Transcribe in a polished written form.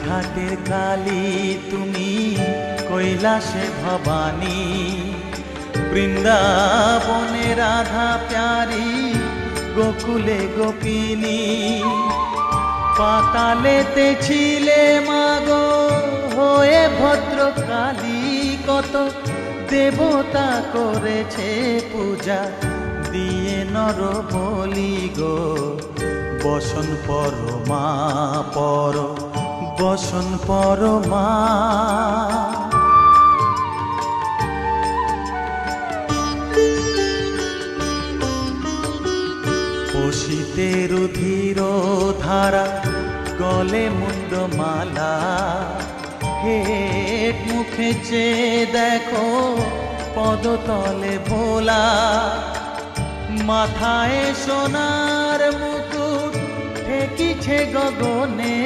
ঘাটের কালী তুমি, কৈলাসে ভবানী, বৃন্দাবনে রাধা প্যারি, গোকুলে গোপিনী। পাতালেতে ছিলে মাগো হয়ে ভদ্রকালী, কত দেবতা করেছে পূজা দিয়ে নর বলি গো। বসন পরমা পর, বসন পরমা। পশিতে রুধির ধারা, গলে মুন্ড মালা, হেট মুখে চেয়ে দেখো পদতলে ভোলা। মাথায় সোনার মুকুট ঠেকিছে গগনে,